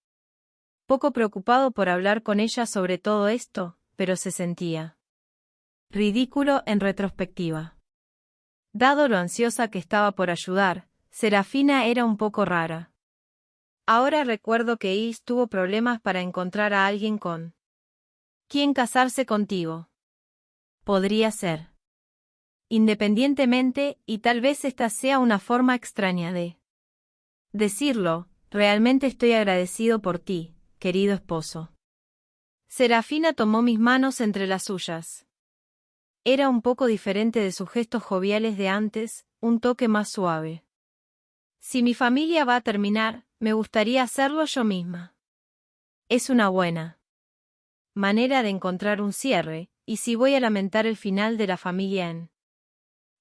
poco preocupado por hablar con ella sobre todo esto, pero se sentía ridículo en retrospectiva. Dado lo ansiosa que estaba por ayudar, Serafina era un poco rara. Ahora recuerdo que Is tuvo problemas para encontrar a alguien con quien casarse contigo. Podría ser. Independientemente, y tal vez esta sea una forma extraña de decirlo, realmente estoy agradecido por ti, querido esposo. Serafina tomó mis manos entre las suyas. Era un poco diferente de sus gestos joviales de antes, un toque más suave. Si mi familia va a terminar, me gustaría hacerlo yo misma. Es una buena manera de encontrar un cierre, y si voy a lamentar el final de la familia en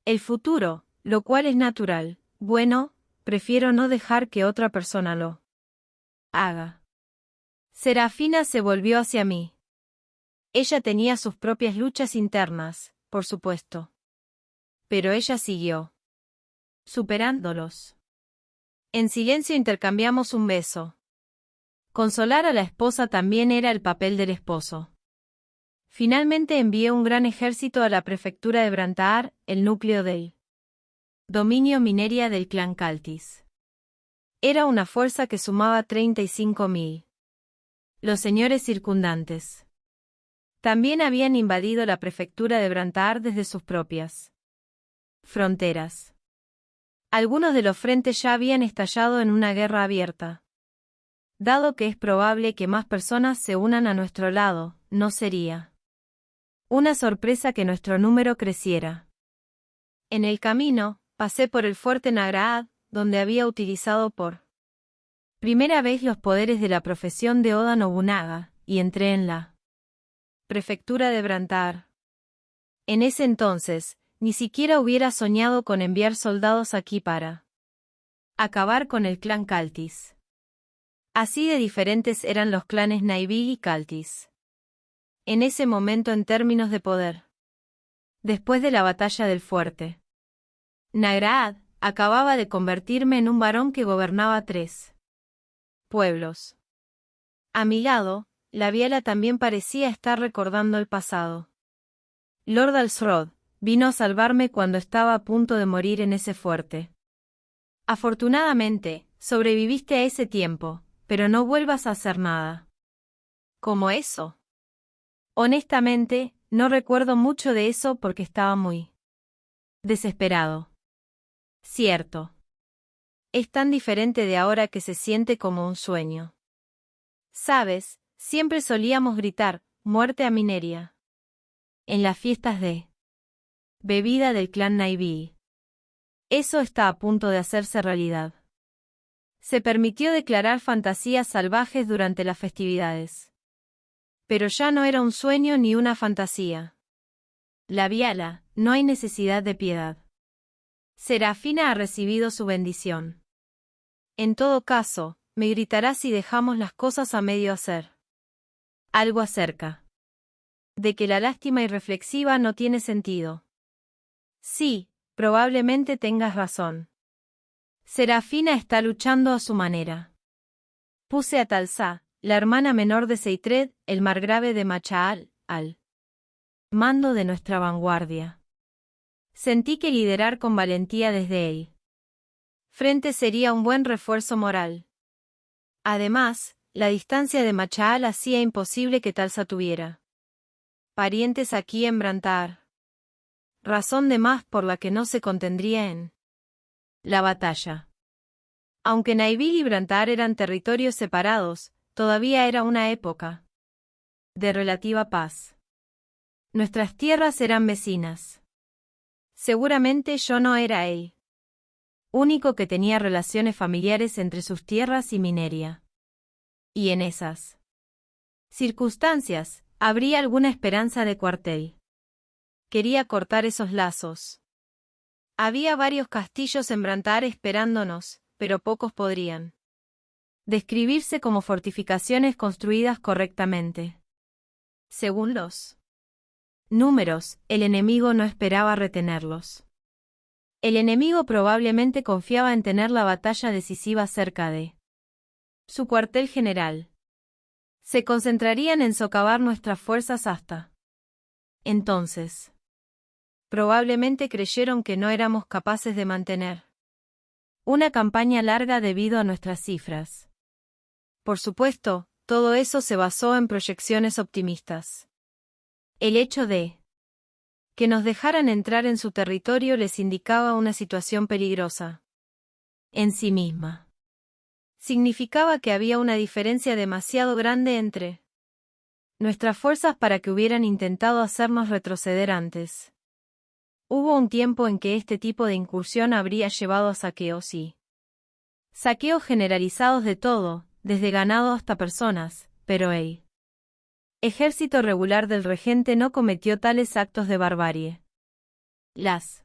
el futuro, lo cual es natural, bueno, prefiero no dejar que otra persona lo haga. Serafina se volvió hacia mí. Ella tenía sus propias luchas internas, por supuesto. Pero ella siguió superándolos. En silencio intercambiamos un beso. Consolar a la esposa también era el papel del esposo. Finalmente envié un gran ejército a la prefectura de Brantaar, el núcleo del dominio mineria del clan Caltis. Era una fuerza que sumaba 35.000. Los señores circundantes también habían invadido la prefectura de Brantaar desde sus propias fronteras. Algunos de los frentes ya habían estallado en una guerra abierta. Dado que es probable que más personas se unan a nuestro lado, no sería una sorpresa que nuestro número creciera. En el camino, pasé por el fuerte Nagraad, donde había utilizado por primera vez los poderes de la profesión de Oda Nobunaga, y entré en la prefectura de Brantaar. En ese entonces, ni siquiera hubiera soñado con enviar soldados aquí para acabar con el clan Caltis. Así de diferentes eran los clanes Naivi y Caltis. En ese momento en términos de poder. Después de la batalla del fuerte Nagraad, acababa de convertirme en un varón que gobernaba 3 pueblos. A mi lado, la Viala también parecía estar recordando el pasado. Lord Alsrod vino a salvarme cuando estaba a punto de morir en ese fuerte. Afortunadamente, sobreviviste a ese tiempo, pero no vuelvas a hacer nada. ¿Cómo eso? Honestamente, no recuerdo mucho de eso porque estaba muy desesperado. Cierto. Es tan diferente de ahora que se siente como un sueño. Sabes, siempre solíamos gritar, muerte a Mineria. En las fiestas de bebida del clan Naivi. Eso está a punto de hacerse realidad. Se permitió declarar fantasías salvajes durante las festividades. Pero ya no era un sueño ni una fantasía. La Viala, no hay necesidad de piedad. Serafina ha recibido su bendición. En todo caso, me gritará si dejamos las cosas a medio hacer. Algo acerca de que la lástima irreflexiva no tiene sentido. Sí, probablemente tengas razón. Serafina está luchando a su manera. Puse a Talsá, la hermana menor de Seitred, el margrave de Machaal, al mando de nuestra vanguardia. Sentí que liderar con valentía desde él frente sería un buen refuerzo moral. Además, la distancia de Machaal hacía imposible que Talsá tuviera parientes aquí en Brantaar. Razón de más por la que no se contendría en la batalla. Aunque Naivi y Brantaar eran territorios separados, todavía era una época de relativa paz. Nuestras tierras eran vecinas. Seguramente yo no era el único que tenía relaciones familiares entre sus tierras y Mineria. Y en esas circunstancias, habría alguna esperanza de cuartel. Quería cortar esos lazos. Había varios castillos en Brantar esperándonos, pero pocos podrían describirse como fortificaciones construidas correctamente. Según los números, el enemigo no esperaba retenerlos. El enemigo probablemente confiaba en tener la batalla decisiva cerca de su cuartel general. Se concentrarían en socavar nuestras fuerzas hasta entonces. Probablemente creyeron que no éramos capaces de mantener una campaña larga debido a nuestras cifras. Por supuesto, todo eso se basó en proyecciones optimistas. El hecho de que nos dejaran entrar en su territorio les indicaba una situación peligrosa en sí misma. Significaba que había una diferencia demasiado grande entre nuestras fuerzas para que hubieran intentado hacernos retroceder antes. Hubo un tiempo en que este tipo de incursión habría llevado a saqueos y saqueos generalizados de todo, desde ganado hasta personas, pero el ejército regular del regente no cometió tales actos de barbarie. Las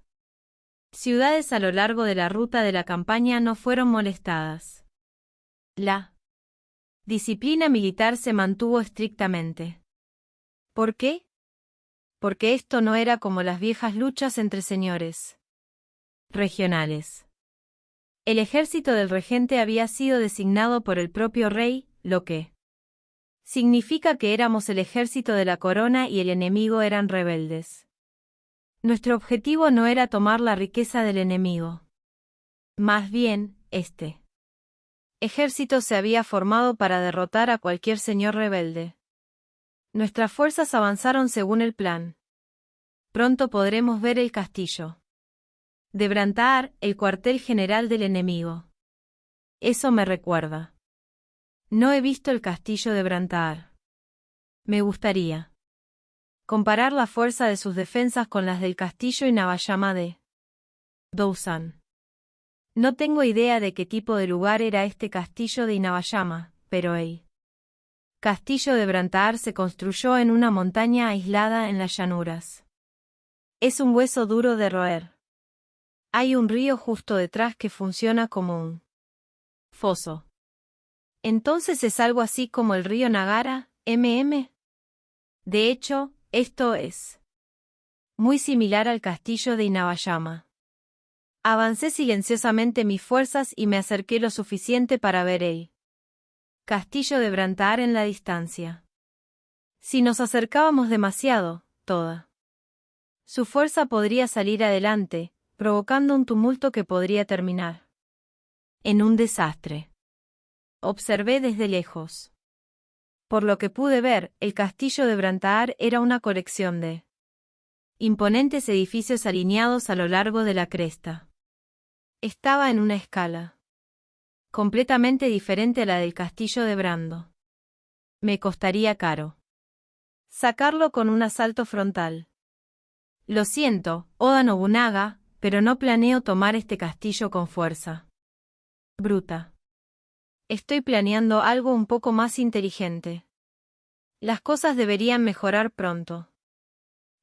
ciudades a lo largo de la ruta de la campaña no fueron molestadas. La disciplina militar se mantuvo estrictamente. ¿Por qué? Porque esto no era como las viejas luchas entre señores regionales. El ejército del regente había sido designado por el propio rey, lo que significa que éramos el ejército de la corona y el enemigo eran rebeldes. Nuestro objetivo no era tomar la riqueza del enemigo. Más bien, este ejército se había formado para derrotar a cualquier señor rebelde. Nuestras fuerzas avanzaron según el plan. Pronto podremos ver el castillo de Brantar, el cuartel general del enemigo. Eso me recuerda. No he visto el castillo de Brantar. Me gustaría comparar la fuerza de sus defensas con las del castillo Inuyama de Dousan. No tengo idea de qué tipo de lugar era este castillo de Inuyama, pero el castillo de Brantar se construyó en una montaña aislada en las llanuras. Es un hueso duro de roer. Hay un río justo detrás que funciona como un foso. Entonces es algo así como el río Nagara, De hecho, esto es muy similar al castillo de Inuyama. Avancé silenciosamente mis fuerzas y me acerqué lo suficiente para ver el castillo de Brantar en la distancia. Si nos acercábamos demasiado, toda su fuerza podría salir adelante, provocando un tumulto que podría terminar en un desastre. Observé desde lejos. Por lo que pude ver, el castillo de Brantar era una colección de imponentes edificios alineados a lo largo de la cresta. Estaba en una escala completamente diferente a la del castillo de Brando. Me costaría caro sacarlo con un asalto frontal. Lo siento, Oda Nobunaga, pero no planeo tomar este castillo con fuerza bruta. Estoy planeando algo un poco más inteligente. Las cosas deberían mejorar pronto.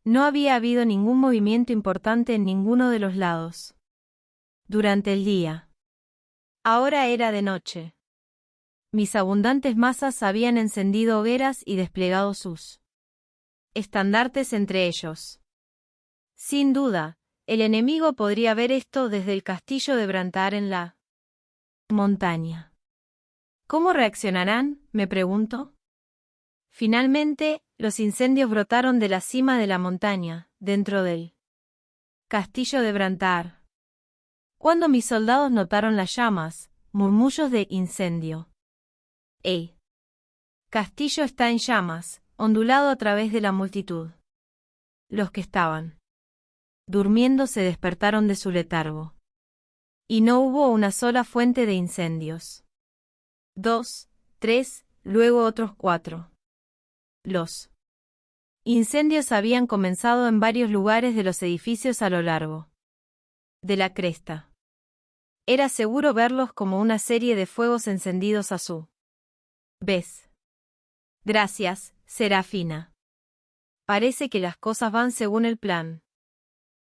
No había habido ningún movimiento importante en ninguno de los lados durante el día. Ahora era de noche. Mis abundantes masas habían encendido hogueras y desplegado sus estandartes entre ellos. Sin duda, el enemigo podría ver esto desde el castillo de Brantar en la montaña. ¿Cómo reaccionarán?, me pregunto. Finalmente, los incendios brotaron de la cima de la montaña, dentro del castillo de Brantar. Cuando mis soldados notaron las llamas, murmullos de incendio. ¡El castillo está en llamas!, ondulado a través de la multitud. Los que estaban durmiendo se despertaron de su letargo. Y no hubo una sola fuente de incendios. 2, 3, luego otros 4. Los Incendios habían comenzado en varios lugares de los edificios a lo largo de la cresta. Era seguro verlos como una serie de fuegos encendidos a su vez. Gracias, Serafina. Parece que las cosas van según el plan.